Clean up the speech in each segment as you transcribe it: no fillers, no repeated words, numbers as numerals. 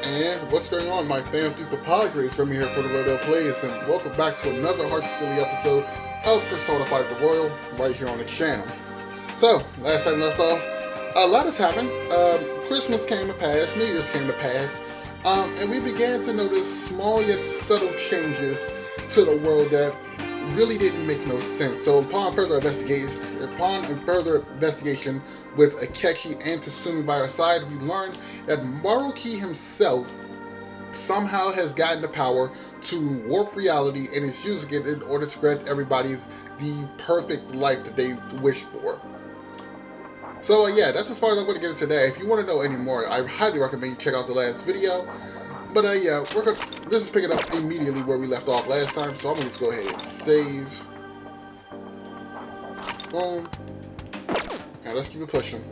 And what's going on, my fam? Through the Padres from here for the Therealdealplays, and welcome back to another heart-stealing episode of Persona 5 The Royal, right here on the channel. So, last time we left off, a lot has happened. Christmas came to pass, New Year's came to pass, and we began to notice small yet subtle changes to the world that really didn't make no sense. So upon further investigation with Akechi and Sumire by our side, we learned that Maruki himself somehow has gotten the power to warp reality and is using it in order to grant everybody the perfect life that they wish for. So yeah, that's as far as I'm going to get into today. If you want to know any more, I highly recommend you check out the last video. But yeah, this is picking up immediately where we left off last time, so I'm going to go ahead and save. Boom. And let's keep it pushing.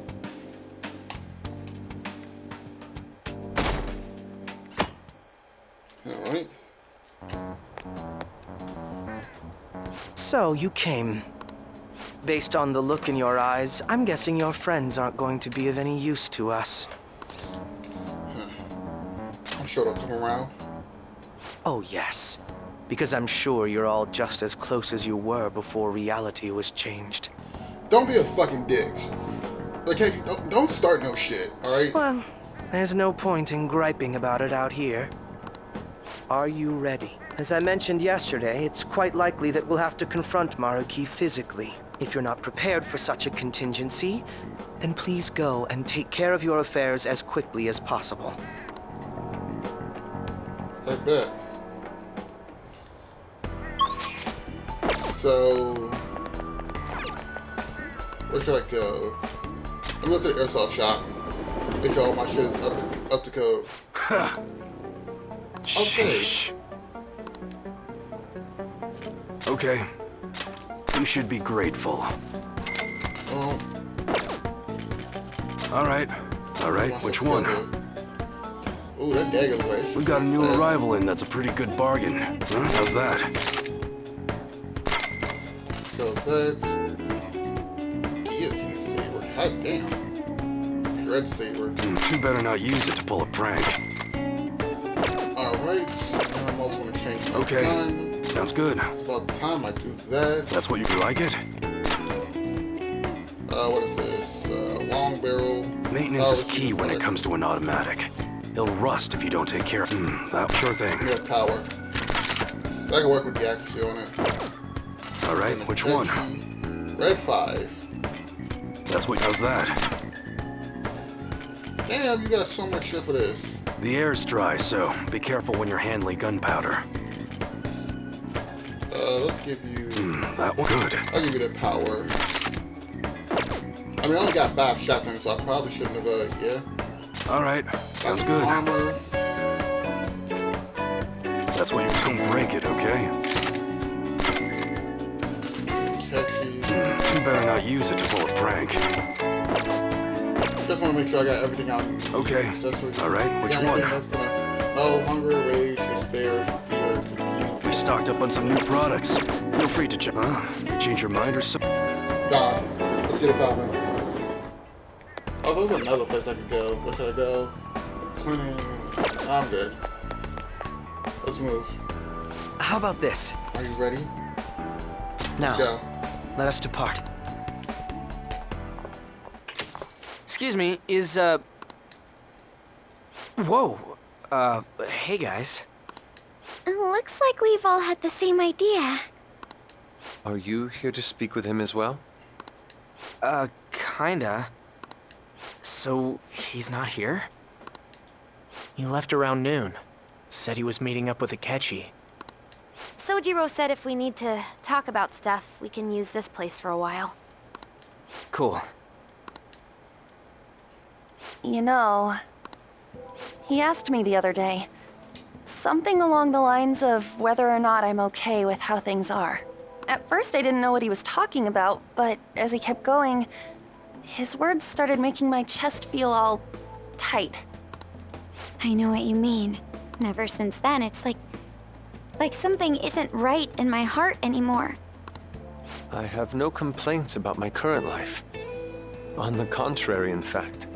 Alright. So, you came. Based on the look in your eyes, I'm guessing your friends aren't going to be of any use to us. I'm sure they'll come around. Oh, yes. Because I'm sure you're all just as close as you were before reality was changed. Don't be a fucking dick. Okay, don't start no shit, alright? Well, there's no point in griping about it out here. Are you ready? As I mentioned yesterday, it's quite likely that we'll have to confront Maruki physically. If you're not prepared for such a contingency, then please go and take care of your affairs as quickly as possible. I bet. So, where should I go? I'm going to the airsoft shop. Make sure all my shit is up to code. Okay. Okay. You should be grateful. All right. Which one? Ooh, that dagger's way. We got a new arrival in that's a pretty good bargain. Huh? How's that? So that's guillotine saber. Hot damn. Dread saber. You better not use it to pull a prank. Alright. And I'm also going to change my gun. Sounds good. It's about time I do that. That's what you like it? What is this? Long barrel. Maintenance is key when it comes to an automatic. It'll rust if you don't take care of that sure thing. More power. I can work with the accuracy on it. Alright, which one? Red 5. That's what how's that? Damn, you got so much shit for this. The air's dry, so be careful when you're handling gunpowder. Let's give you... that one. Good. I'll give you that power. I mean, I only got 5 shots in it, so I probably shouldn't have, yeah. Alright, sounds good. Armor. That's what you don't break it, okay? Catchy. You better not use it to pull a prank. Just want to make sure I got everything out. Okay. Alright, which one? Oh, hunger, rage, despair, fear, confusion. We stocked up on some new products. Feel free to check. Change your mind or something? God, let's get it poppin'. Oh, there's another place I could go. Where should I go? Clinic. I'm good. Let's move. How about this? Are you ready? Now, Let's go. let us depart. Excuse me, is, Whoa! Hey guys. Looks like we've all had the same idea. Are you here to speak with him as well? Kinda. So, he's not here? He left around noon. Said he was meeting up with Akechi. Sojiro said if we need to talk about stuff, we can use this place for a while. Cool. You know, he asked me the other day, something along the lines of whether or not I'm okay with how things are. At first I didn't know what he was talking about, but as he kept going, his words started making my chest feel all tight. I know what you mean. And ever since then, it's like something isn't right in my heart anymore. I have no complaints about my current life. On the contrary, in fact.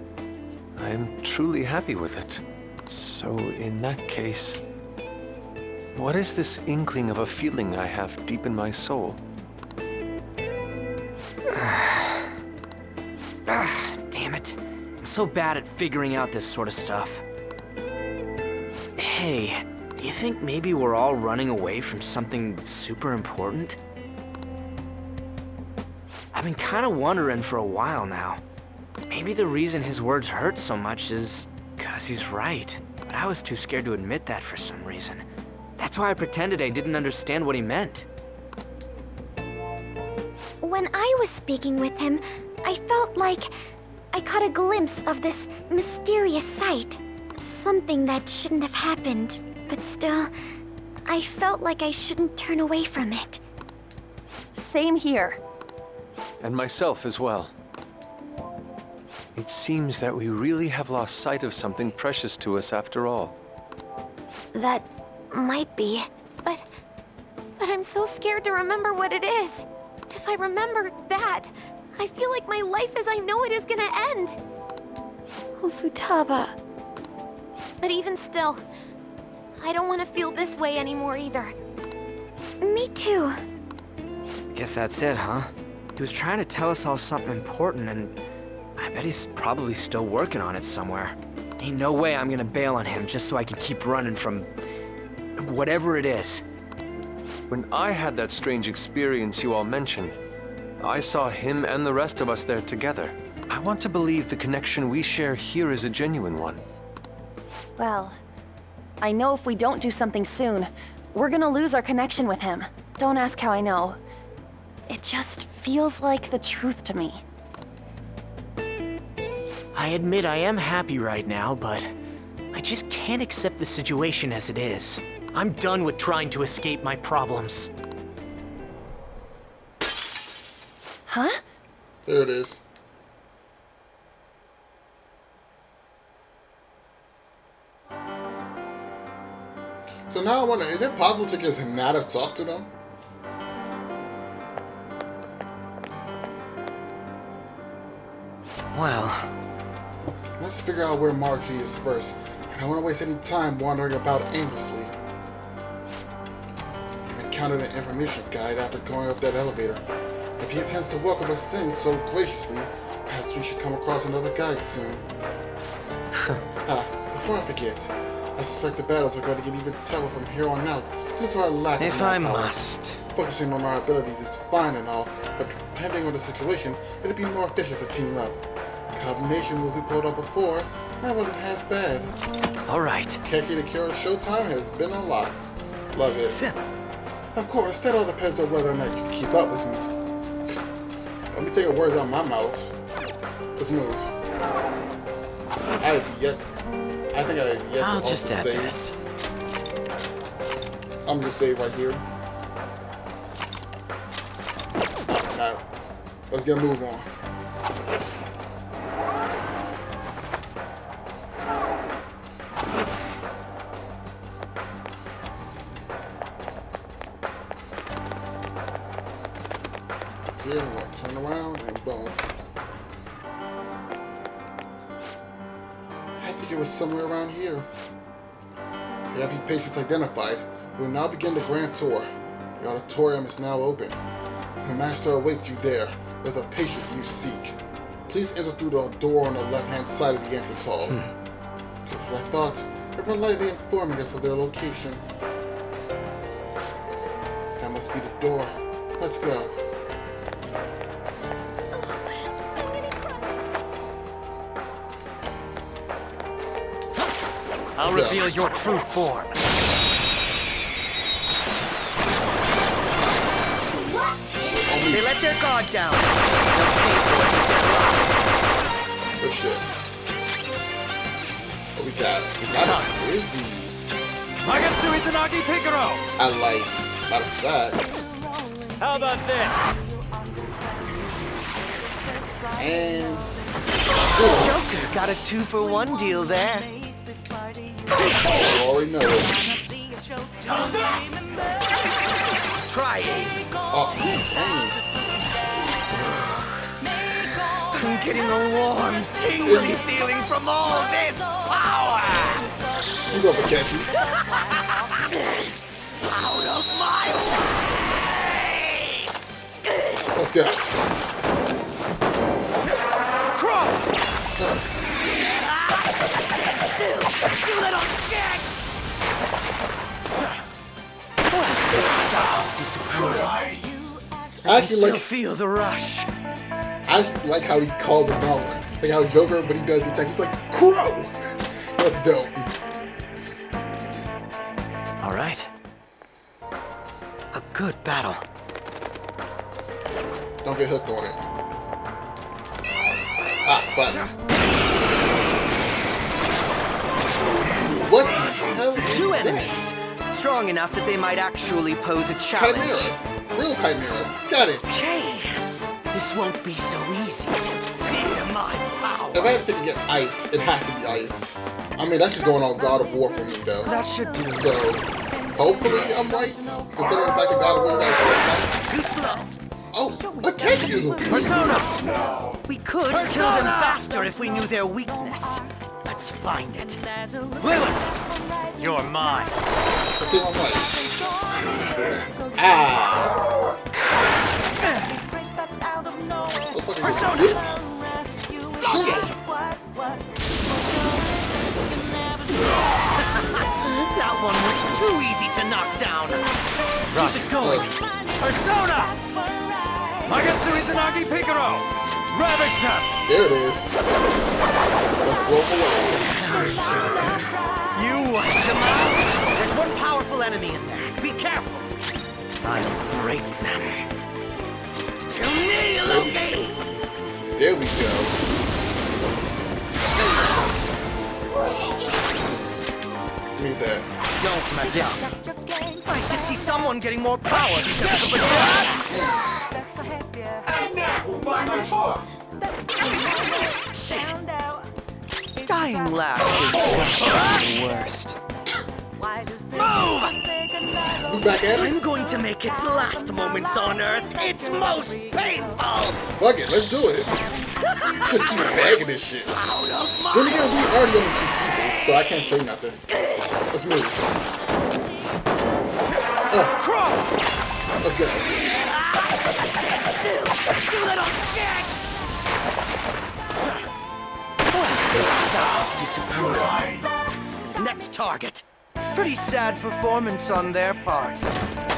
I am truly happy with it. So So in that case, what is this inkling of a feeling I have deep in my soul? Damn it. I'm so bad at figuring out this sort of stuff. Hey, do you think maybe we're all running away from something super important? I've been kind of wondering for a while now. Maybe the reason his words hurt so much is because he's right. But I was too scared to admit that for some reason. That's why I pretended I didn't understand what he meant. When I was speaking with him, I felt like I caught a glimpse of this mysterious sight. Something that shouldn't have happened, but still, I felt like I shouldn't turn away from it. Same here. And myself as well. It seems that we really have lost sight of something precious to us after all. That might be, but I'm so scared to remember what it is. If I remember that, I feel like my life as I know it is gonna end. Oh, Futaba. But even still, I don't want to feel this way anymore either. Me too. Guess that's it, huh? He was trying to tell us all something important, and I bet he's probably still working on it somewhere. Ain't no way I'm gonna bail on him just so I can keep running from whatever it is. When I had that strange experience you all mentioned, I saw him and the rest of us there together. I want to believe the connection we share here is a genuine one. Well, I know if we don't do something soon, we're gonna lose our connection with him. Don't ask how I know. It just feels like the truth to me. I admit I am happy right now, but I just can't accept the situation as it is. I'm done with trying to escape my problems. Huh? There it is. So now I wonder, is it possible to just not have talked to them? Well, Let's figure out where Maruki is first. I don't want to waste any time wandering about aimlessly. I encountered an information guide after going up that elevator. If he intends to welcome us in so graciously, perhaps we should come across another guide soon. Before I forget, I suspect the battles are going to get even tougher from here on out due to our lack of if I manpower. must. Focusing on our abilities is fine and all, but depending on the situation, it'd be more efficient to team up. The combination move we pulled up before, that wasn't half bad. All right. Akechi and Akira showtime has been unlocked. Love it. Of course, that all depends on whether or not you can keep up with me. Don't be taking words out of my mouth. Let's move. I think I have yet I'll to just also add save. this. I'm gonna save right here. Now, let's get a move on. Here, what? Turn around and boom. I think it was somewhere around here. VIP patients identified. We will now begin the grand tour. The auditorium is now open. The master awaits you there with a patient you seek. Please enter through the door on the left-hand side of the entrance hall. Just as I thought, they're politely informing us of their location. That must be the door. Let's go. I'll reveal your true form. They let their guard down. They'll pay for it with their lives. Good shit. What we got? We got a Izzy. Magatsu Izanagi Picaro! I like that. How about this? And Joker got a 2-for-1 deal there. I already know it. Try it. Oh, dang. I'm getting a warm, tingly feeling from all this power. Keep up, Akechi. Out of my way! Let's go. Crawl! You little shit! That's disappointing. I actually Still like. feel the rush. I actually like how he calls him out. Like how Joker, when he does the attack, he's like, Crow! That's dope. All right. A good battle. Don't get hooked on it. Ah, button. What the hell is Two that? enemies. Strong enough that they might actually pose a challenge. Chimeras. Real chimeras. Got it. Jay, this won't be so easy. Fear my power. If I have to get ice, it has to be ice. I mean, that's just going on God of War for me, though. That should do. So, hopefully I'm right, considering the fact that God of War got Too slow. Oh, Akechi is a Persona! We could kill them faster if we knew their weakness. Let's find it. Lilith! You're mine. Let's see if I'm right. Ah! Looks like Persona! Shoot. That one was too easy to knock down. Keep it going. Persona! Magetsu Izanagi Picaro! Ravage them! There it is. Let's blow them away. You want them out? There's one powerful enemy in there. Be careful. I'll break them. To me, Loki! There we go. Give me that. Don't mess up. Nice to see someone getting more power because of the banana. Dying last is the worst. Move! We back at it? I'm going to make its last moments on Earth its most painful! Fuck it, let's do it. Just keep bagging this shit. Then again, we already on 2 people, so I can't say nothing. Let's move. Let's go. You little shit! That's disappointing. Next target. Pretty sad performance on their part.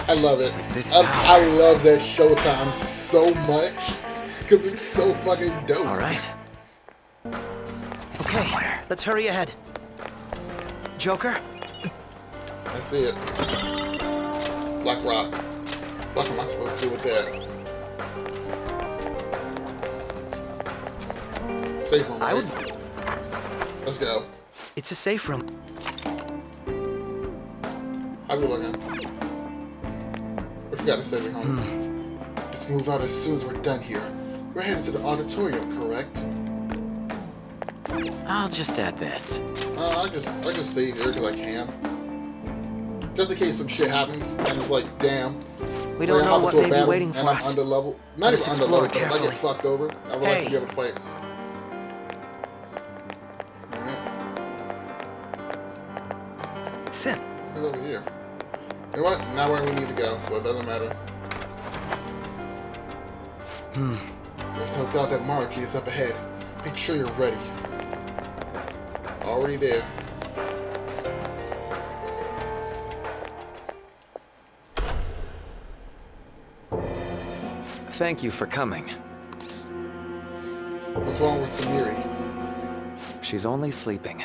I love it. I love that Showtime so much because it's so fucking dope. All right. Okay, let's hurry ahead. Joker? I see it. Black Rock. What am I supposed to do with that? Safe room, right? Let's go. It's a safe room. How we looking? What you got to say, homie? Let's move out as soon as we're done here. We're headed to the auditorium, correct? I'll just add this. I just stay here because I can. Just in case some shit happens and it's like, damn. We don't know what may be waiting and for I'm us. under level. Not Let's even under explore level, but if I carefully. get fucked over, I would like to be able to fight. Sim. Who's over here? You know what? Not where we need to go, so it doesn't matter. There's no doubt that Maruki is up ahead. Make sure you're ready. Already there. Thank you for coming. What's wrong with Sumire? She's only sleeping.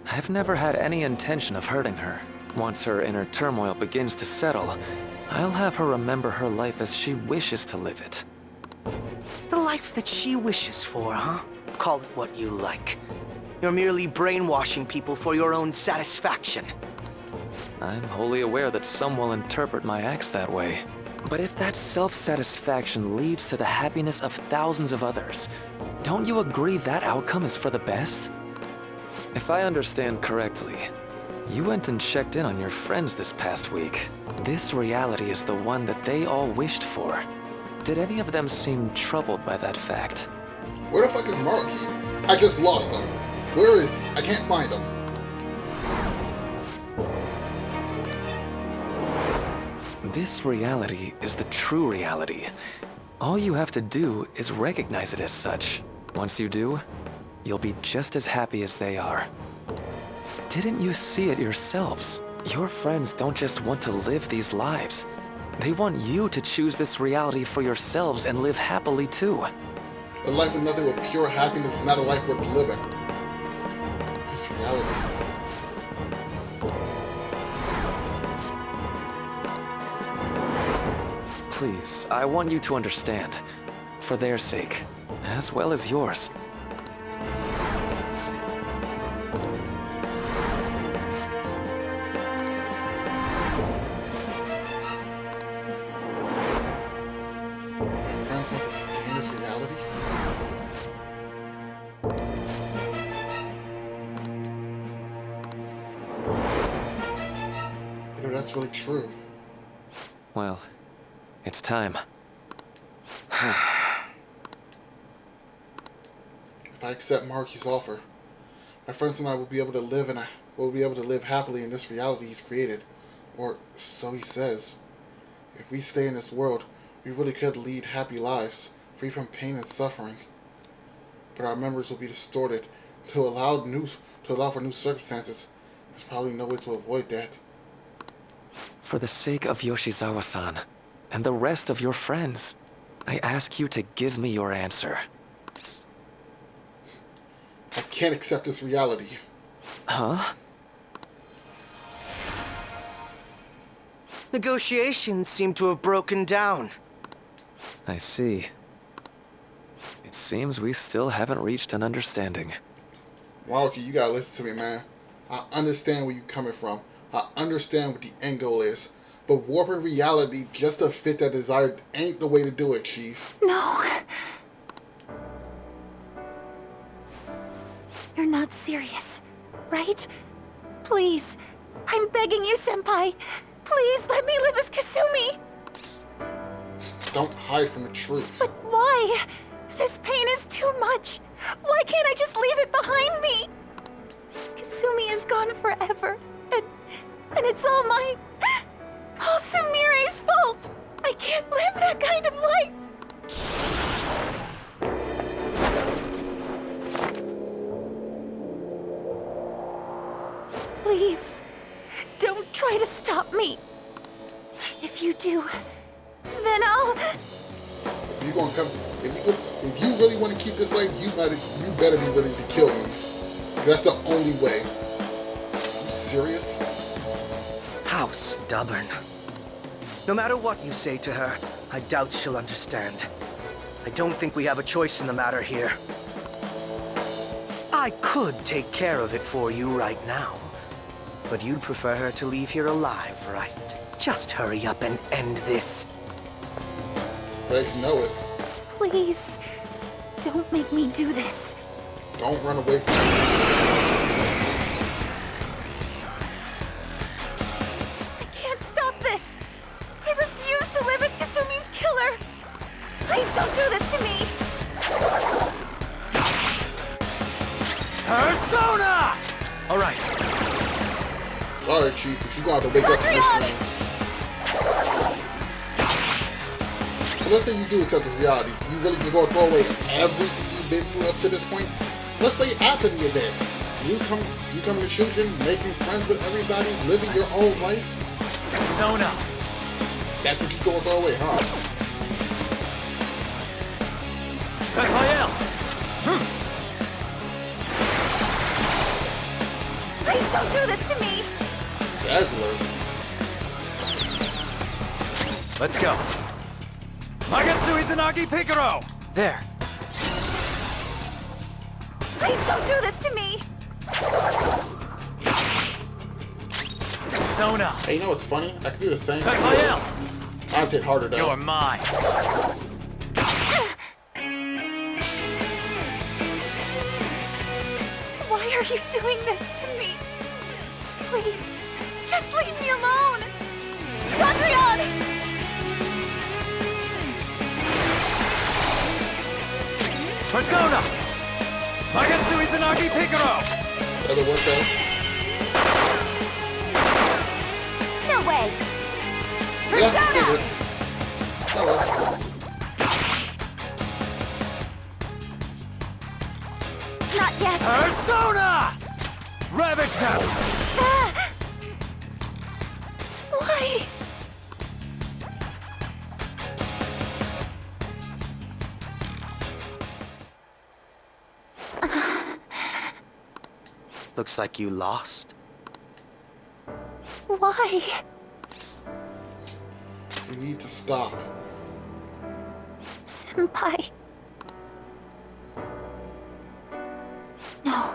I've never had any intention of hurting her. Once her inner turmoil begins to settle, I'll have her remember her life as she wishes to live it. The life that she wishes for, huh? Call it what you like. You're merely brainwashing people for your own satisfaction. I'm wholly aware that some will interpret my acts that way. But if that self-satisfaction leads to the happiness of thousands of others, don't you agree that outcome is for the best? If I understand correctly, you went and checked in on your friends this past week. This reality is the one that they all wished for. Did any of them seem troubled by that fact? Where the fuck is Maruki? I just lost him. Where is he? I can't find him. This reality is the true reality. All you have to do is recognize it as such. Once you do, you'll be just as happy as they are. Didn't you see it yourselves? Your friends don't just want to live these lives. They want you to choose this reality for yourselves and live happily too. A life with nothing but pure happiness is not a life worth living. This reality. Please, I want you to understand. For their sake, as well as yours. My friends want to stay in this reality? But if that's really true, Well, it's time. if I accept Maruki's offer, my friends and I will be able to live happily in this reality he's created. Or so he says. If we stay in this world, we really could lead happy lives, free from pain and suffering. But our memories will be distorted to allow for new circumstances. There's probably no way to avoid that. For the sake of Yoshizawa-san, and the rest of your friends, I ask you to give me your answer. I can't accept this reality. Huh? Negotiations seem to have broken down. I see. It seems we still haven't reached an understanding. Maruki, you gotta listen to me, man. I understand where you're coming from. I understand what the end goal is. But warping reality just to fit that desire ain't the way to do it, Chief. No. You're not serious, right? Please. I'm begging you, Senpai. Please let me live as Kasumi. Don't hide from the truth. But why? This pain is too much. Why can't I just leave it behind me? Kasumi is gone forever. And it's all Sumire's fault. I can't live that kind of life. Please, don't try to stop me. If you do, then I'll... If you really want to keep this life, you better be ready to kill me. That's the only way. You serious? How stubborn. No matter what you say to her, I doubt she'll understand. I don't think we have a choice in the matter here. I could take care of it for you right now. But you'd prefer her to leave here alive, right? Just hurry up and end this. Right, you know it. Please, don't make me do this. Don't run away from me. I can't stop this. I refuse to live as Kasumi's killer. Please don't do this to me. Persona! All right. Sorry, Chief, but you're gonna have to wake up from this dream. So let's say you do accept this reality. You really just gonna throw away everything you've been through up to this point? Let's say after the event, you come to Shujin, making friends with everybody, living your own life. Persona! That's what you're gonna throw away, huh? Please don't do this to me. Dazzler. Let's go. Magatsu Izanagi Picaro! There. Please don't do this to me. Persona! Hey, you know what's funny? I could do the same thing. Mine's hit harder though. You're mine. Why are you doing this to me? Please, just leave me alone. Chandrion! Persona! Magatsu Izanagi Picaro! That'll work out. No way! Yeah. bridge now! Why? Looks like you lost. Why? We need to stop. Senpai. No.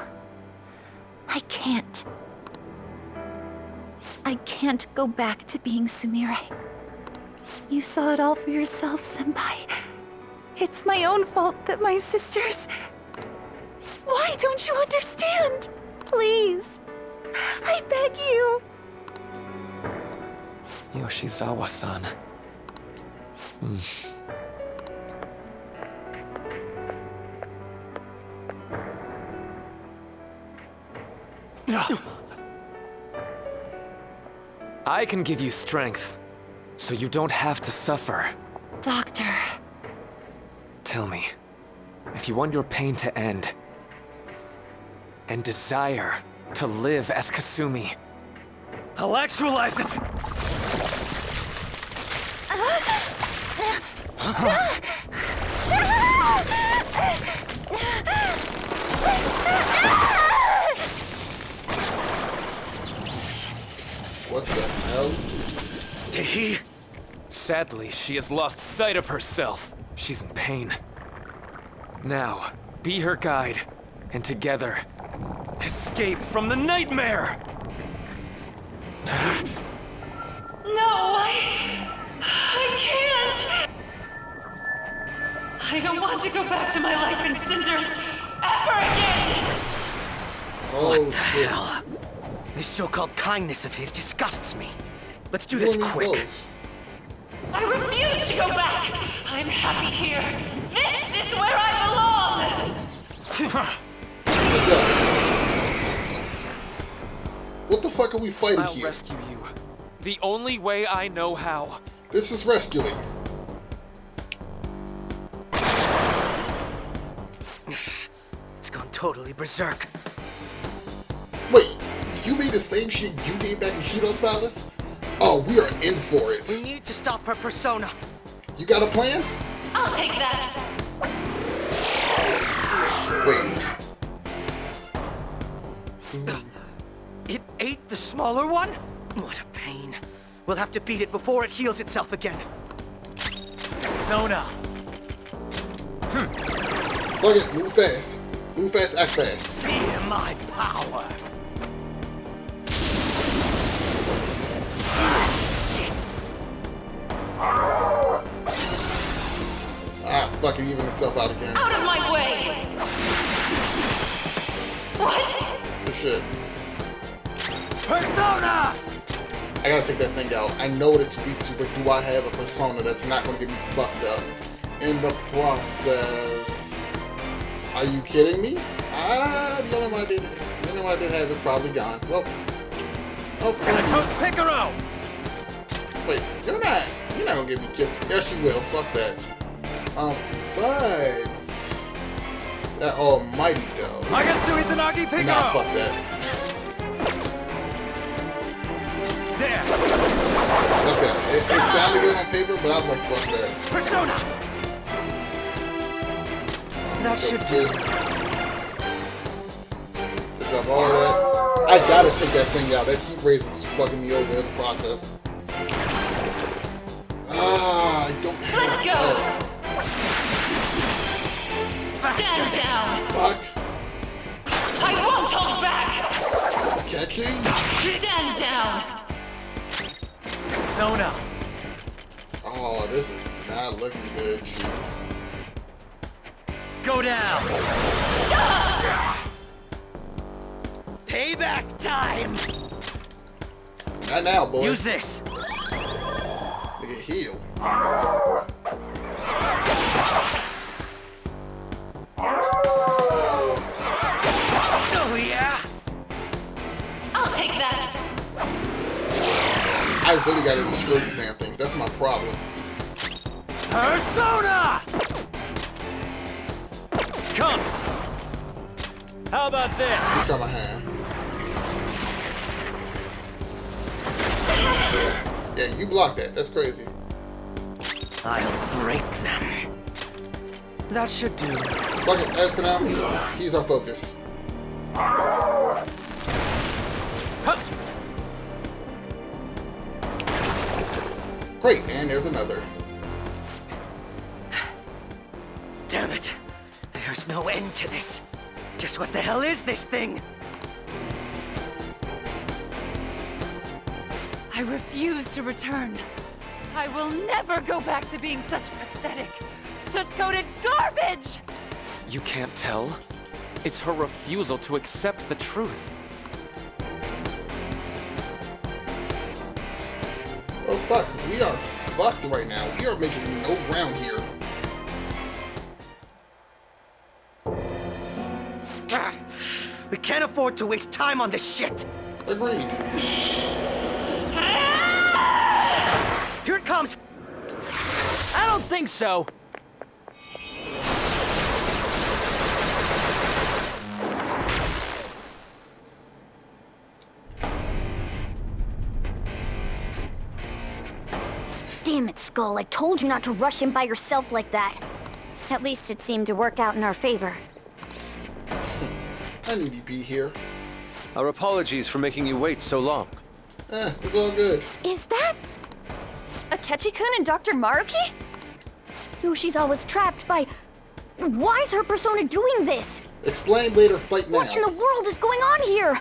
I can't. I can't go back to being Sumire. You saw it all for yourself, Senpai. It's my own fault that my sisters... Why don't you understand? Please. I beg you. Yoshizawa-san. I can give you strength, so you don't have to suffer. Doctor. Tell me, if you want your pain to end, and desire to live as Kasumi, I'll actualize it! What the hell? Tehi? Sadly, she has lost sight of herself. She's in pain. Now, be her guide, and together, escape from the nightmare! No, I can't! I don't want to go back to my life in cinders ever again! Oh, What the shit. hell? This so-called kindness of his disgusts me. Let's do You this and me quick. both. I refuse to go back! I'm happy here! This is where I belong! What the fuck are we fighting I'll here? rescue you. The only way I know how. This is rescuing. It's gone totally berserk. Wait, you made the same shit you did back in Shido's Palace? Oh, we are in for We it. need to stop her persona. You got a plan? I'll take that! Wait. It ate the smaller one? What a pain. We'll have to beat it before it heals itself again. Sona. Fuck it, move fast. Move fast, act fast. Fear my power. Shit. Ah, fuck it, even itself out again. Out of my way! What? Good shit. Persona! I gotta take that thing out. I know what it's weak to, but do I have a persona that's not gonna get me fucked up in the process? Are you kidding me? The only one I did have is probably gone. Well, oh, thank you. Wait, you're not gonna get me killed. Yes, you will. Fuck that. But that almighty though. Nah, fuck that. Okay, it sounded good on paper, but I was like, fuck that. Persona! That So should do. Pick up all that. I gotta take that thing out. That heat raise is fucking me over in the process. I don't have Let's go. this. Stand down! Fuck. I won't hold back! Catchy. Stand down! Persona. Oh, this is not looking good, Chief. Go down. Payback time. Not now, boy. Use this. Nigga, heal. Oh yeah. I'll take that! I really gotta destroy these damn things. That's my problem. Persona. Come. How about this? Let me try my hand. Yeah, you blocked that. That's crazy. I'll break them. That should do. Fuck it, as for now, he's our focus. Great, and there's another. Damn it. There's no end to this. Just what the hell is this thing? I refuse to return. I will never go back to being such pathetic, soot-coated garbage! You can't tell? It's her refusal to accept the truth. Oh fuck, we are fucked right now. We are making no ground here. We can't afford to waste time on this shit. Agreed. Here it comes. I don't think so. Damn it, Skull. I told you not to rush in by yourself like that. At least it seemed to work out in our favor. I need to be here. Our apologies for making you wait so long. It's all good. Is that Akechi-kun and Dr. Maruki? who she's always trapped by? Why is her persona doing this? Explain later, fight now. What in the world is going on here?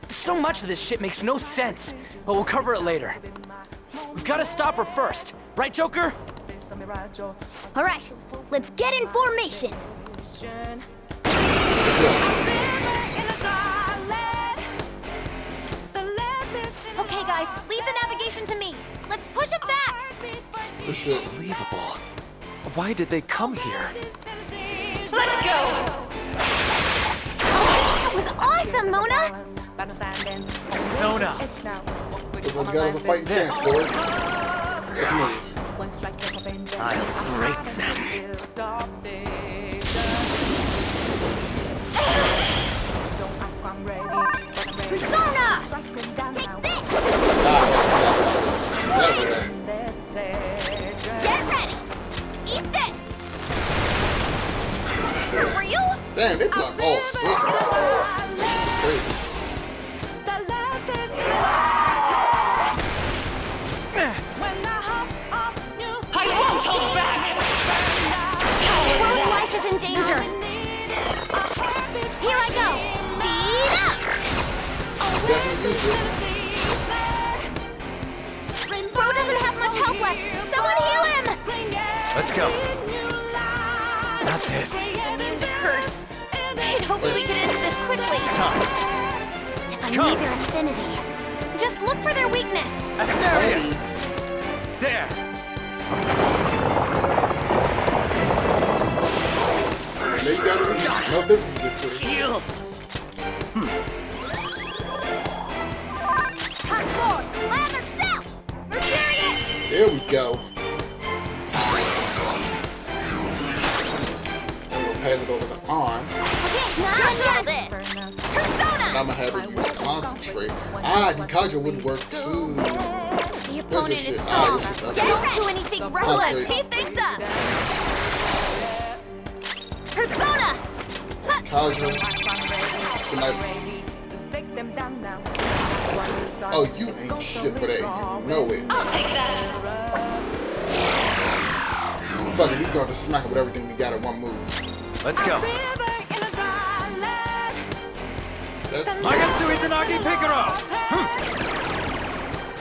So much of this shit makes no sense, but we'll cover it later. We've got to stop her first, right, Joker? All right, let's get in formation. Okay, guys, leave the navigation to me. Let's push it back. For sure. Unbelievable. Why did they come here? Let's go! That was awesome, Mona. Sona! Looks like we got us a fighting chance, boys. Let's move. I'll break them. Persona! Take this! Get ready! Eat this! For real? Damn, they block all sorts of crazy. I won't hold back! World's life is in danger. Here I go. Speed up! Definitely use it. Bro doesn't have much health left. Someone heal him! Let's go. Not this. The curse. I'd hoped we could end this quickly. Time. If I knew their affinity. Just look for their weakness. Asterius. There. They gotta be no physical victory. Heal. Cut forward. Lather south. We're serious. There we go. And we'll pass it over the arm. Okay, now this. Persona! And I'm gonna have it use concentrate. The Kaja would work too. The opponent is strong. Don't do anything reckless. He thinks up. Persona! Kaja. Oh, you ain't shit for that. You know it. I'll take that! Fuck it, we gonna smack it with everything we got in one move. Let's go.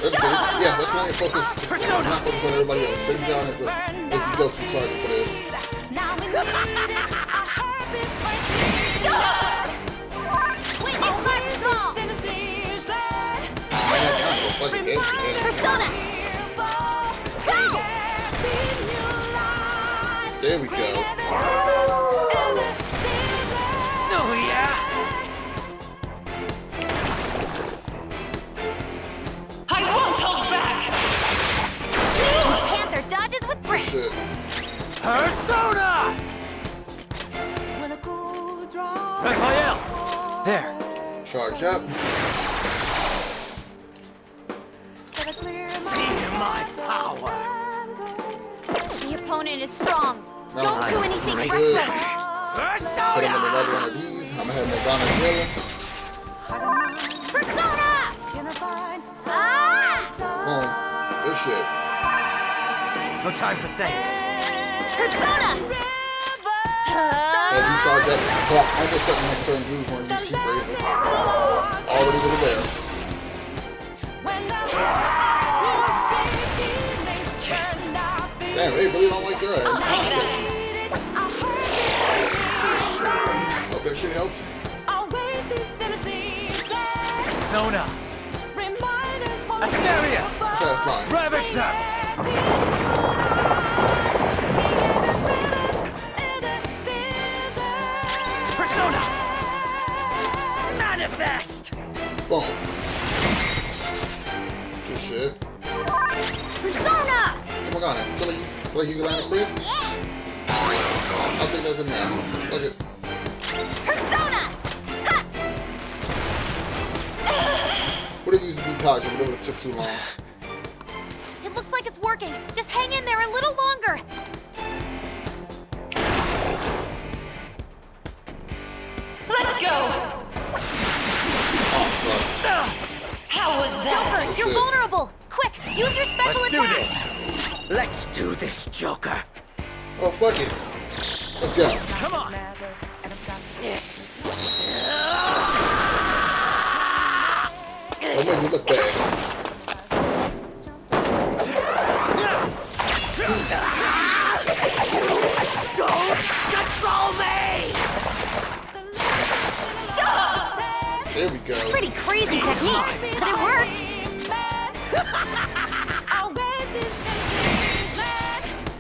That's yeah, let's not even focus. Not focus on everybody else. Sitting down is the go-to target for this. Fucking Persona! Go! There we go. Oh, yeah. I won't hold back! Panther dodges with grace. Shit. Persona! Raphael! There. Charge up. my power. The opponent is strong. No, Don't do anything good. reckless. Put him in another one of these. I'm gonna have Morgana heal him. Persona! Ah! Boom. Good shit. No time for thanks. Persona! As you charge up, clock almost set next turn, use one of these heat razor. Already with it there. Damn, they really don't like your ass. Hope that shit helps. Sona. Asterius. That's fine. Ravage them. Persona. Manifest. Boom. Good shit. Persona! Oh my god, feel like you can land a crit? I'll take that to now. Look at. Persona! Ha! What if you used to be Kaja, but it took too long? It looks like it's working. Just hang in there a little longer. Let's go! Oh, fuck. How was that? Joker, you're shit. vulnerable. Quick, use your special Let's do attack. this. Let's do this, Joker. Oh, fuck it. Let's go. Come on. Don't make me look bad. Don't control me. There we go. Pretty crazy technique, but it worked.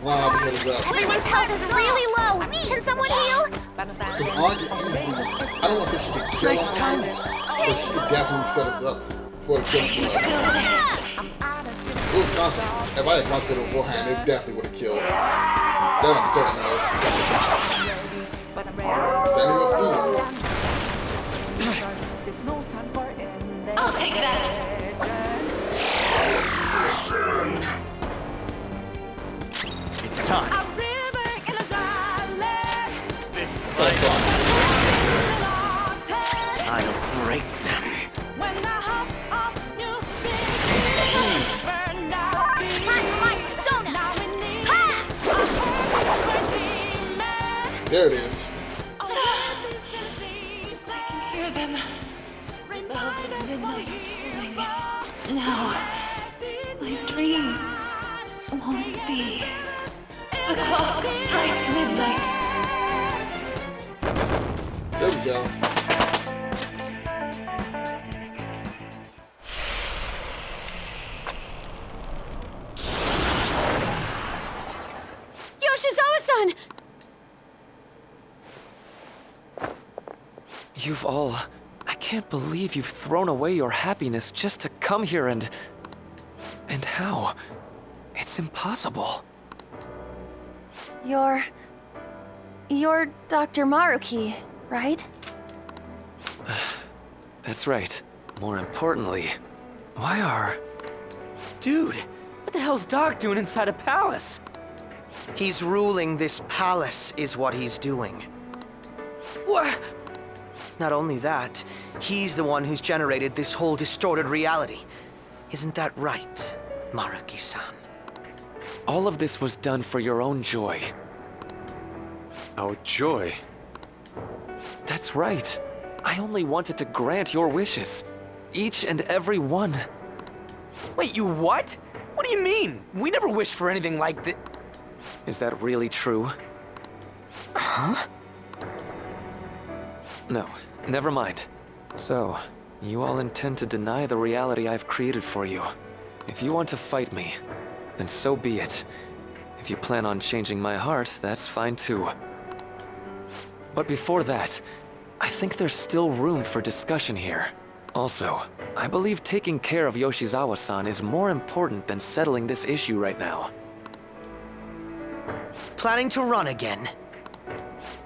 Wow, the hell is up? Everyone's health is really low. Can someone heal? Because Anya easily, I don't want to say she could kill Nice us, timing. but she could definitely set us up for the killing blow. It was constant. If I had concentrated beforehand, it definitely would have killed. That I'm certain of. Stand on your feet. I'll take that. It's time. That's fine. I'll break them. There it is. I can hear them. The bells of midnight are tolling. Now, my dream won't be. The clock strikes midnight. There we go. Yoshizawa-san! You've all... I can't believe you've thrown away your happiness just to come here and... And how? It's impossible. You're Dr. Maruki, right? That's right. More importantly, why are... Dude, what the hell's Doc doing inside a palace? He's ruling this palace, is what he's doing. What? Not only that, he's the one who's generated this whole distorted reality. Isn't that right, Maruki-san? All of this was done for your own joy. Our joy. That's right. I only wanted to grant your wishes. Each and every one. Wait, you what? What do you mean? We never wished for anything like that. Is that really true? Huh? No, never mind. So, you all intend to deny the reality I've created for you. If you want to fight me, then so be it. If you plan on changing my heart, that's fine too. But before that, I think there's still room for discussion here. Also, I believe taking care of Yoshizawa-san is more important than settling this issue right now. Planning to run again?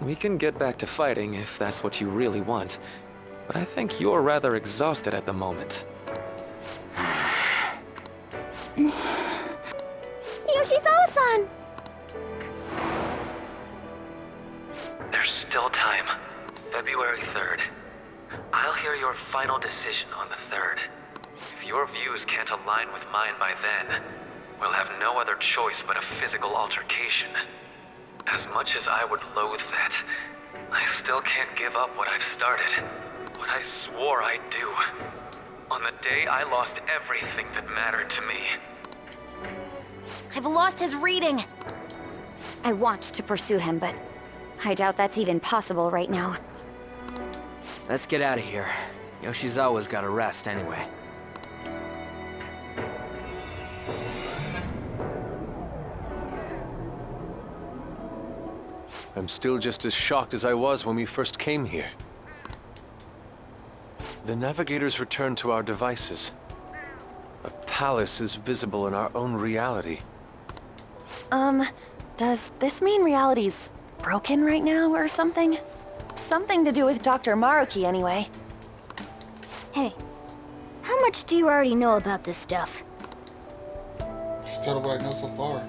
We can get back to fighting if that's what you really want, but I think you're rather exhausted at the moment. Yoshizawa-san! There's still time. February 3rd. I'll hear your final decision on the 3rd. If your views can't align with mine by then, we'll have no other choice but a physical altercation. As much as I would loathe that, I still can't give up what I've started. What I swore I'd do. On the day I lost everything that mattered to me. I've lost his reading. I want to pursue him, but I doubt that's even possible right now. Let's get out of here. Yoshizawa's gotta rest anyway. I'm still just as shocked as I was when we first came here. The navigators returned to our devices. A palace is visible in our own reality. Does this mean reality's broken right now or something? Something to do with Dr. Maruki anyway. Hey, how much do you already know about this stuff? Should tell her what I know so far.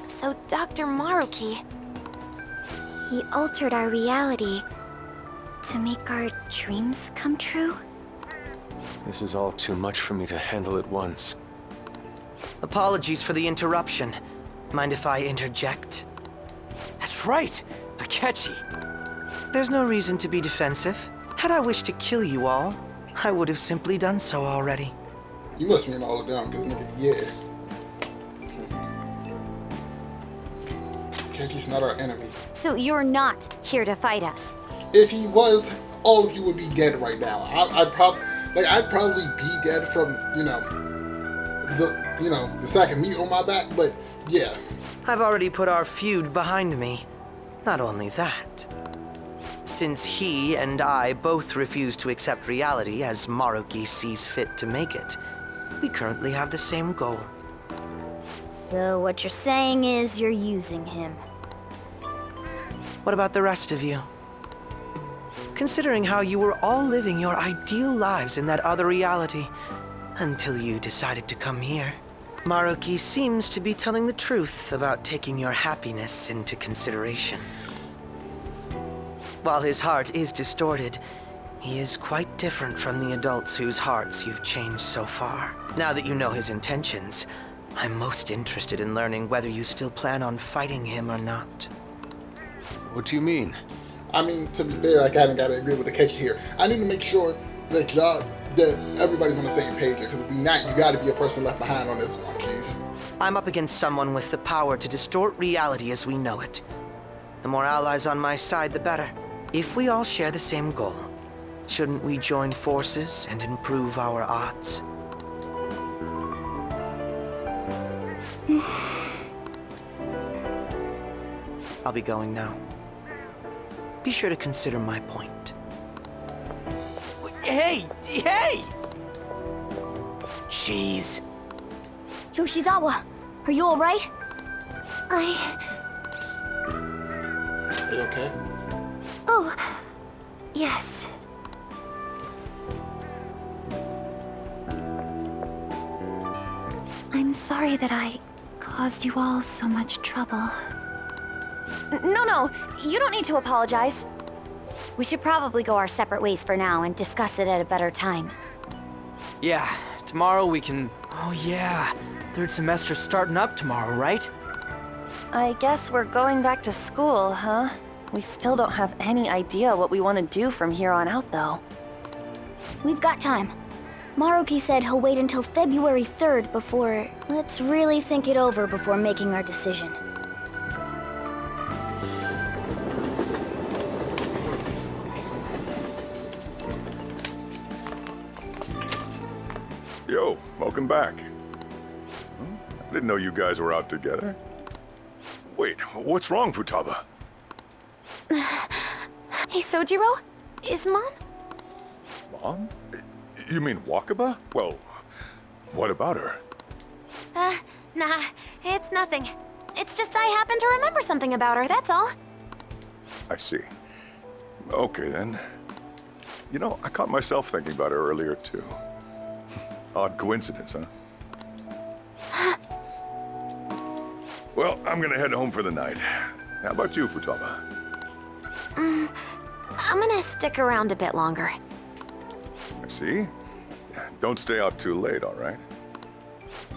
So Dr. Maruki, he altered our reality to make our dreams come true? This is all too much for me to handle at once. Apologies for the interruption. Mind if I interject? That's right! Akechi! There's no reason to be defensive. Had I wished to kill you all, I would have simply done so already. You must mean all of them, because nigga, yeah. Keki's not our enemy. So you're not here to fight us? If he was, all of you would be dead right now. I'd probably be dead from, the sack of meat on my back, but yeah. I've already put our feud behind me. Not only that. Since he and I both refuse to accept reality as Maruki sees fit to make it, we currently have the same goal. So what you're saying is you're using him. What about the rest of you? Considering how you were all living your ideal lives in that other reality, until you decided to come here. Maruki seems to be telling the truth about taking your happiness into consideration. While his heart is distorted, he is quite different from the adults whose hearts you've changed so far. Now that you know his intentions, I'm most interested in learning whether you still plan on fighting him or not. What do you mean? I mean, to be fair, I kinda gotta agree with the Keki here. I need to make sure that everybody's on the same page here, because if we not, you gotta be a person left behind on this one, Keith. I'm up against someone with the power to distort reality as we know it. The more allies on my side, the better. If we all share the same goal, shouldn't we join forces and improve our odds? I'll be going now. Be sure to consider my point. Hey! Hey! Jeez. Yoshizawa, are you alright? Are you okay? Oh, yes. I'm sorry that I caused you all so much trouble. No, you don't need to apologize. We should probably go our separate ways for now and discuss it at a better time. Yeah, tomorrow we can... Oh yeah, third semester's starting up tomorrow, right? I guess we're going back to school, huh? We still don't have any idea what we want to do from here on out, though. We've got time. Maruki said he'll wait until February 3rd before... Let's really think it over before making our decision. Yo, welcome back. I didn't know you guys were out together. Wait, what's wrong, Futaba? Hey, Sojiro? Is Mom? Mom? You mean Wakaba? Well, what about her? Nah, it's nothing. It's just I happen to remember something about her, that's all. I see. Okay, then. You know, I caught myself thinking about her earlier, too. Odd coincidence, huh? Well, I'm gonna head home for the night. How about you, Futaba? I'm gonna stick around a bit longer. I see. Don't stay out too late, all right?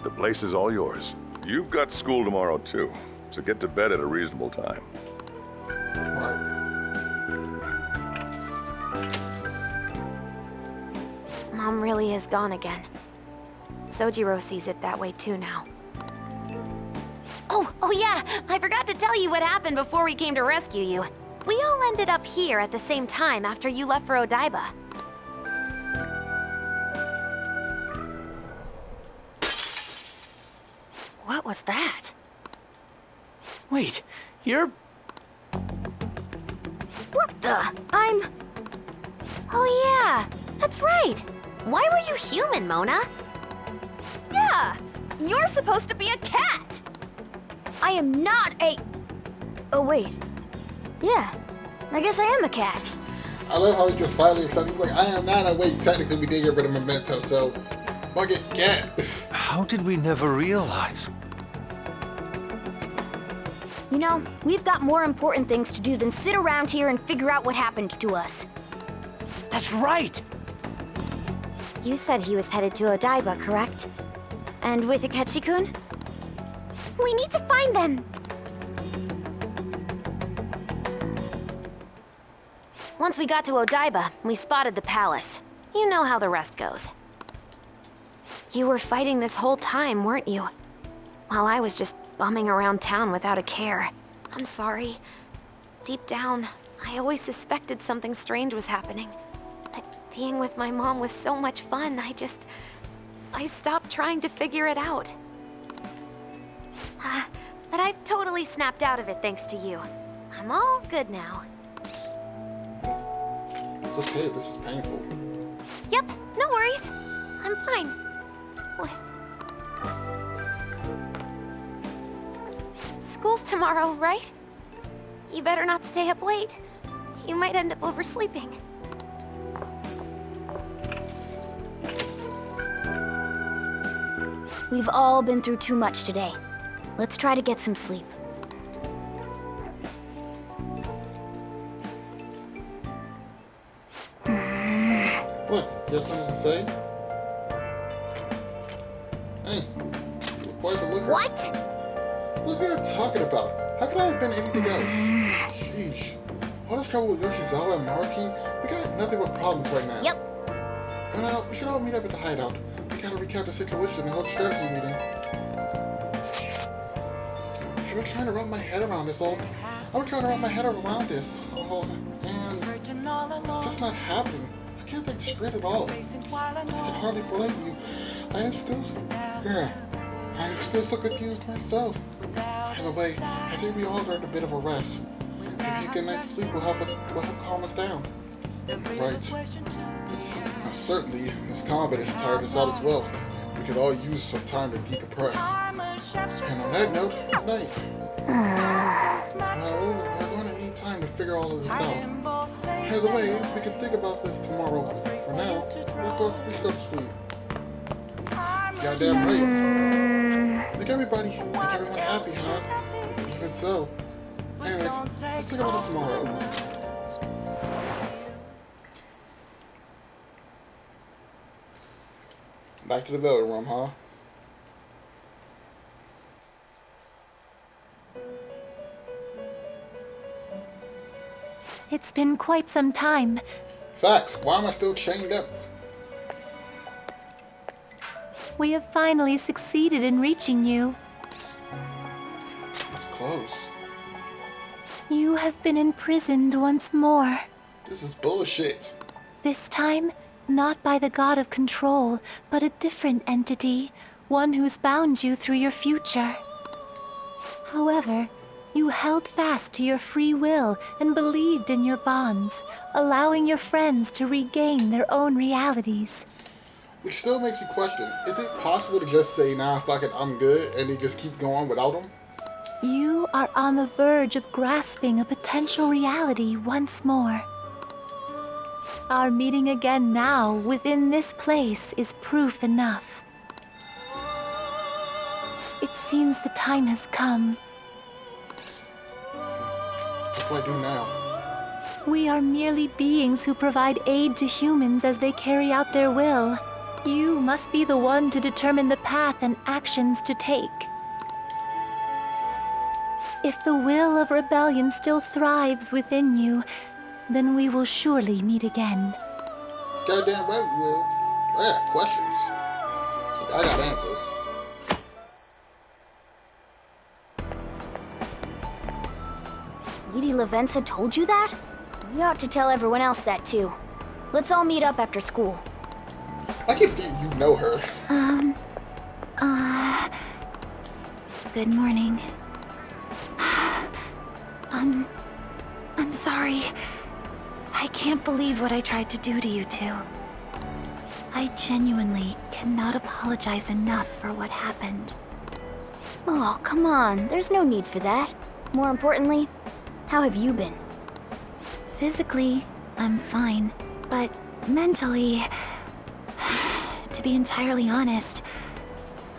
The place is all yours. You've got school tomorrow, too, so get to bed at a reasonable time. Right. Mom really is gone again. Sojiro sees it that way too now. Oh yeah, I forgot to tell you what happened before we came to rescue you. We all ended up here at the same time after you left for Odaiba. What was that? Wait, you're... What the? Oh yeah, that's right. Why were you human, Mona? Yeah! You're supposed to be a cat! I am not a... Oh wait. Yeah, I guess I am a cat. I love how he just finally accepted. He's like, I am not. Wait, technically we did get rid of Memento, so fuck it, cat. How did we never realize? You know, we've got more important things to do than sit around here and figure out what happened to us. That's right! You said he was headed to Odaiba, correct? And with Akechi-kun? We need to find them! Once we got to Odaiba, we spotted the palace. You know how the rest goes. You were fighting this whole time, weren't you? While I was just bumming around town without a care. I'm sorry. Deep down, I always suspected something strange was happening. But being with my mom was so much fun, I stopped trying to figure it out. But I totally snapped out of it thanks to you. I'm all good now. It's okay, this is painful. Yep, no worries. I'm fine. With... School's tomorrow, right? You better not stay up late. You might end up oversleeping. We've all been through too much today. Let's try to get some sleep. What? You have something to say? Hey, you're quite the looker. What? What are you talking about? How could I have been anything else? Sheesh. All this trouble with Yoshizawa and Maruki, we got nothing but problems right now. Yep. Well, we should all meet up at the hideout. We gotta recap the situation and hold a strategy meeting. I've been trying to wrap my head around this all. I've been trying to wrap my head around this. Oh, and it's just not happening. I can't think straight at all. I can hardly blame you. I'm still so confused myself. Anyway, I think we all earned a bit of a rest. Maybe a good night's sleep will help calm us down. Right. Certainly, Miss Combat is tired us out as well. We could all use some time to decompress. And on that note, good night. We're going to need time to figure all of this out. Either way, we can think about this tomorrow. For now, we should go to sleep. Goddamn right. Make everyone happy, huh? Even so. Anyways, let's think about this tomorrow. Back to the living room, huh? It's been quite some time. Facts. Why am I still chained up? We have finally succeeded in reaching you. It's close. You have been imprisoned once more. This is bullshit. This time, not by the god of control, but a different entity, one who's bound you through your future. However, you held fast to your free will and believed in your bonds, allowing your friends to regain their own realities. Which still makes me question, is it possible to just say, nah, fuck it, I'm good, and they just keep going without them? You are on the verge of grasping a potential reality once more. Our meeting again now within this place is proof enough. It seems the time has come do I do now? We are merely beings who provide aid to humans as they carry out their will. You must be the one to determine the path and actions to take. If the will of rebellion still thrives within you, then we will surely meet again. Goddamn right we will. I got questions. I got answers. Lady Lavenza told you that? You ought to tell everyone else that too. Let's all meet up after school. I keep forgetting you know her. Good morning. I'm sorry. I can't believe what I tried to do to you two. I genuinely cannot apologize enough for what happened. Oh, come on. There's no need for that. More importantly, how have you been? Physically, I'm fine, but mentally, to be entirely honest,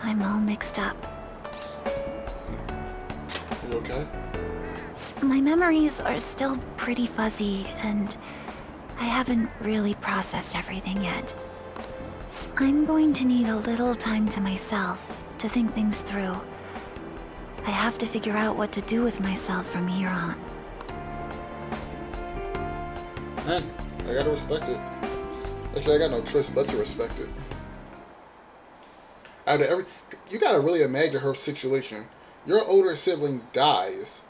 I'm all mixed up. You okay? My memories are still pretty fuzzy, and I haven't really processed everything yet. I'm going to need a little time to myself to think things through. I have to figure out what to do with myself from here on. Man, I gotta respect it. Actually, I got no choice but to respect it. You gotta really imagine her situation. Your older sibling dies,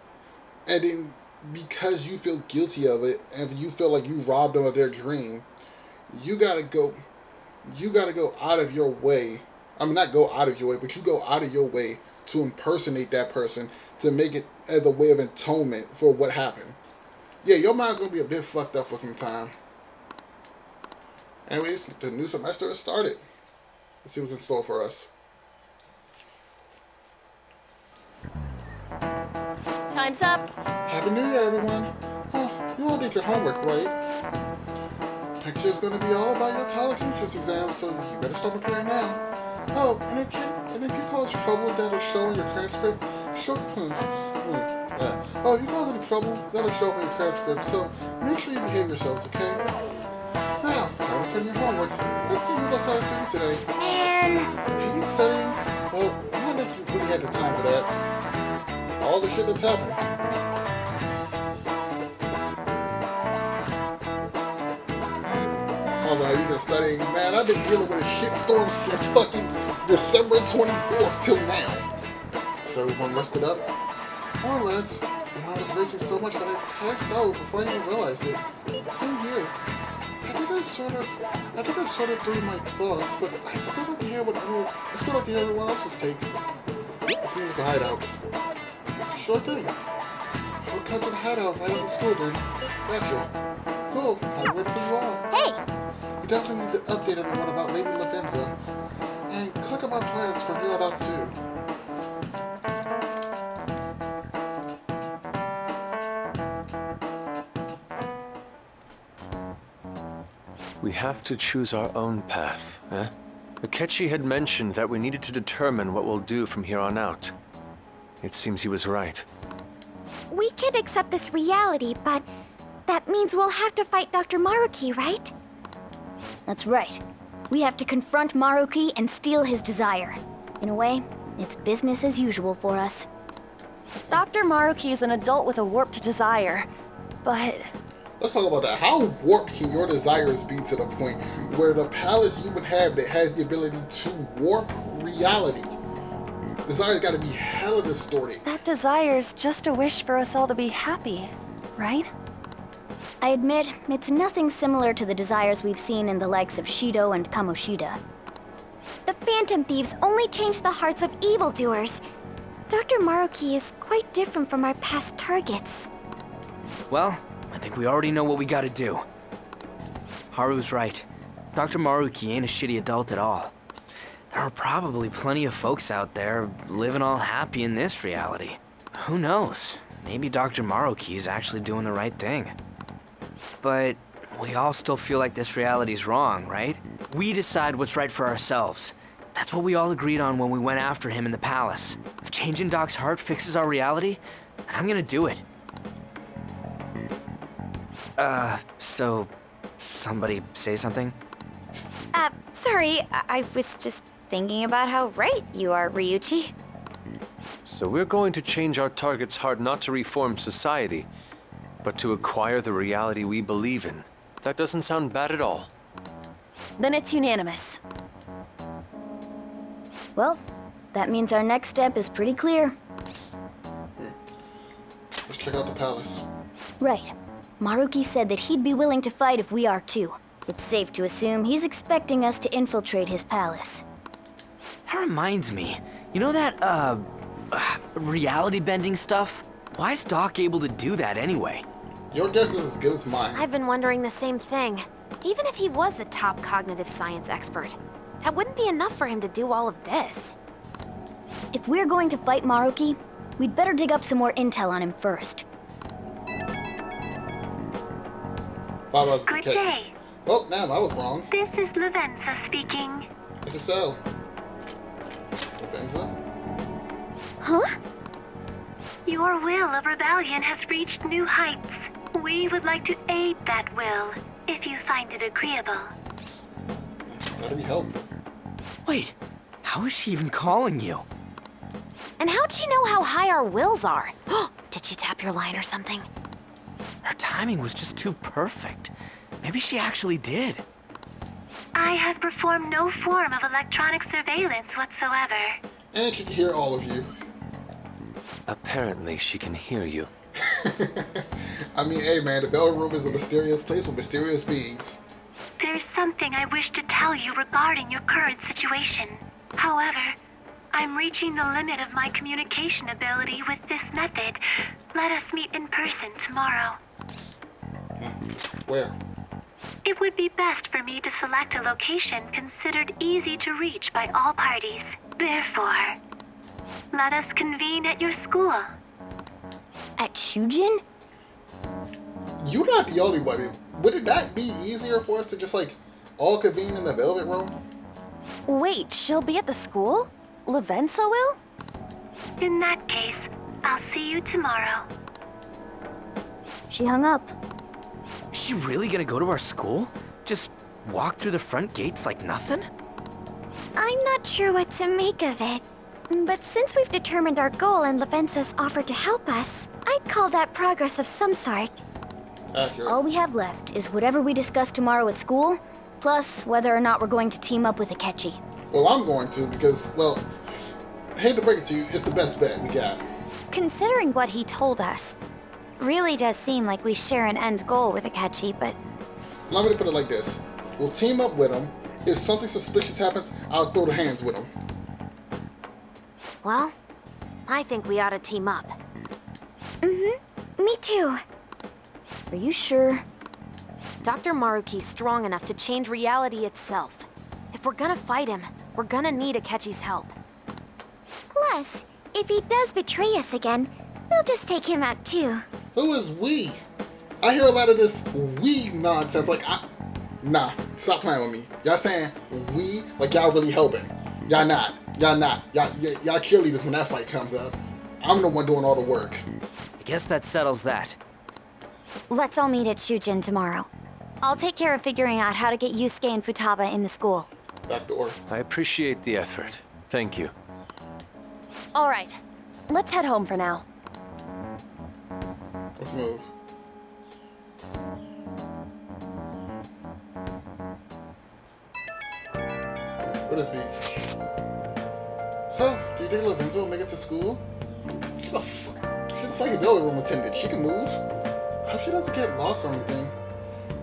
and then because you feel guilty of it, and you feel like you robbed them of their dream, you gotta go out of your way. I mean, not go out of your way, but you go out of your way to impersonate that person to make it as a way of atonement for what happened. Yeah, your mind's gonna be a bit fucked up for some time. Anyways, the new semester has started. Let's see what's in store for us. Time's up. Happy New Year, everyone. Oh, you all did your homework, right? Next year's gonna be all about your college entrance exam, so you better start preparing now. Oh, and if you cause trouble that'll show in your transcript, Oh, if you cause any trouble, that'll show up in your transcript, so make sure you behave yourselves, okay? Now, time to turn your homework. Let's see who's our class teacher today. Maybe studying? Well, not like you really had the time for that. All the shit that's happened. Although you've been studying, man, I've been dealing with a shitstorm since fucking December 24th till now. So everyone rested up? More or less. I was racing so much that I passed out before I even realized it. Same here. I think I sort of through my thoughts, but I still like to hear everyone else's take. Let's meet at the hideout. Sure thing. We'll come to the hideout right after school then. Gotcha. Cool. I'm ready for you all. Hey! We definitely need to update everyone about Lady Lavenza. And click on our plans from here on out too. We have to choose our own path, eh? Akechi had mentioned that we needed to determine what we'll do from here on out. It seems he was right. We can accept this reality, but that means we'll have to fight Dr. Maruki, right? That's right. We have to confront Maruki and steal his desire. In a way, it's business as usual for us. Dr. Maruki is an adult with a warped desire, but... Let's talk about that. How warped can your desires be to the point where the palace you would have that has the ability to warp reality? Desire's gotta be hella distorted. that desire's just a wish for us all to be happy, right? I admit, it's nothing similar to the desires we've seen in the likes of Shido and Kamoshida. The Phantom Thieves only change the hearts of evildoers. Dr. Maruki is quite different from our past targets. Well, I think we already know what we gotta do. Haru's right. Dr. Maruki ain't a shitty adult at all. There are probably plenty of folks out there living all happy in this reality. Who knows? Maybe Dr. Maruki is actually doing the right thing. But we all still feel like this reality's wrong, right? We decide what's right for ourselves. That's what we all agreed on when we went after him in the palace. If changing Doc's heart fixes our reality, then I'm gonna do it. So, somebody say something? Sorry, I was just thinking about how right you are, Ryuichi. So we're going to change our target's heart not to reform society, but to acquire the reality we believe in. That doesn't sound bad at all. Then it's unanimous. Well, that means our next step is pretty clear. Let's check out the palace. Right. Maruki said that he'd be willing to fight if we are too. It's safe to assume he's expecting us to infiltrate his palace. That reminds me. You know that, reality bending stuff? Why is Doc able to do that anyway? Your guess is as good as mine. I've been wondering the same thing. Even if he was the top cognitive science expert, that wouldn't be enough for him to do all of this. If we're going to fight Maruki, we'd better dig up some more intel on him first. 5 hours to Good catch. day. Well, damn, I was wrong. This is Lavenza speaking. What to sell? Lavenza? Huh? Your will of rebellion has reached new heights. We would like to aid that will, if you find it agreeable. That'd be helpful. Wait, how is she even calling you? And how'd she know how high our wills are? Did she tap your line or something? Her timing was just too perfect. Maybe she actually did. I have performed no form of electronic surveillance whatsoever. And she can hear all of you. Apparently, she can hear you. I mean, hey man, the Bell Room is a mysterious place with mysterious beings. There's something I wish to tell you regarding your current situation. However, I'm reaching the limit of my communication ability with this method. Let us meet in person tomorrow. Where? It would be best for me to select a location considered easy to reach by all parties. Therefore, let us convene at your school. At Shujin? You're not the only one. Wouldn't that be easier for us to just like all convene in the Velvet Room? Wait, she'll be at the school? Lavenza will? In that case, I'll see you tomorrow. She hung up. Is she really gonna go to our school? Just walk through the front gates like nothing? I'm not sure what to make of it. But since we've determined our goal and Lavenza's offered to help us, I'd call that progress of some sort. Accurate. All we have left is whatever we discuss tomorrow at school, plus whether or not we're going to team up with Akechi. Well, I'm going to because, well, I hate to break it to you, it's the best bet we got. Considering what he told us, really does seem like we share an end goal with Akechi, but... Allow me to put it like this. We'll team up with him. If something suspicious happens, I'll throw the hands with him. Well, I think we ought to team up. Me too. Are you sure? Dr. Maruki's strong enough to change reality itself. If we're gonna fight him, we're gonna need Akechi's help. Plus, if he does betray us again, we'll just take him out too. Who is we? I hear a lot of this we nonsense. Like, nah, stop playing with me. Y'all saying we like y'all really helping. Y'all not. Y'all not. Y'all cheerleaders when that fight comes up. I'm the one doing all the work. I guess that settles that. Let's all meet at Shujin tomorrow. I'll take care of figuring out how to get Yusuke and Futaba in the school. Back door. I appreciate the effort. Thank you. All right, let's head home for now. Let's move. What is beats? So, do you think Lavenza will make it to school? She's a fucking building room attendant. She can move. I hope she doesn't get lost or anything.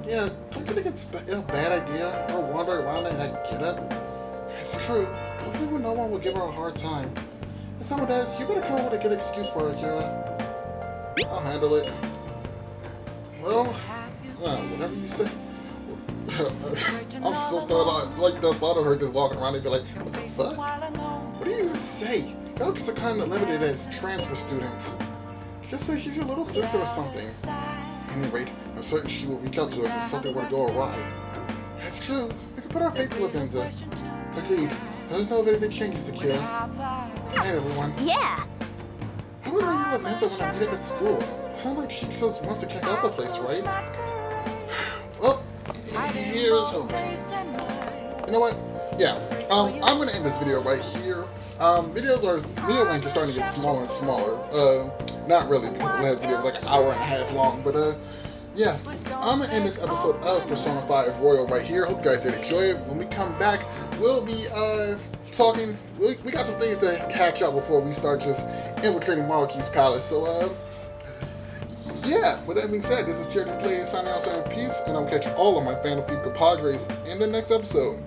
Yeah, don't you think it's a bad idea? Her wander around and not get up? It's true. Hopefully no one will give her a hard time. If someone does, you better come up with a good excuse for her, Akira. I'll handle it. Well, whatever you say. I'm so thought like the thought of her just walking around and be like, what the fuck? What do you even say? Y'all just are kind of limited as transfer students. Just say she's your little sister or something. At any rate, I'm certain she will reach out to us if something were to go awry. That's true. We can put our faith in Lavenza. Agreed. Let us know if anything changes, Akira. Good night, everyone. Yeah. I would like Lavenza when I meet up at school. It sounds like she just wants to check out the place, right? here's hoping. You know what? Yeah. I'm gonna end this video right here. Video length is starting to get smaller and smaller. Not really, because the last video was like an hour and a half long, but yeah, I'm gonna end this episode of Persona 5 Royal right here. Hope you guys did enjoy it. When we come back, we'll be talking. We got some things to catch up before we start just infiltrating Maruki's palace. So yeah, with that being said, this is Therealdealplays signing out saying peace, and I'll catch all of my fan of people compadres in the next episode.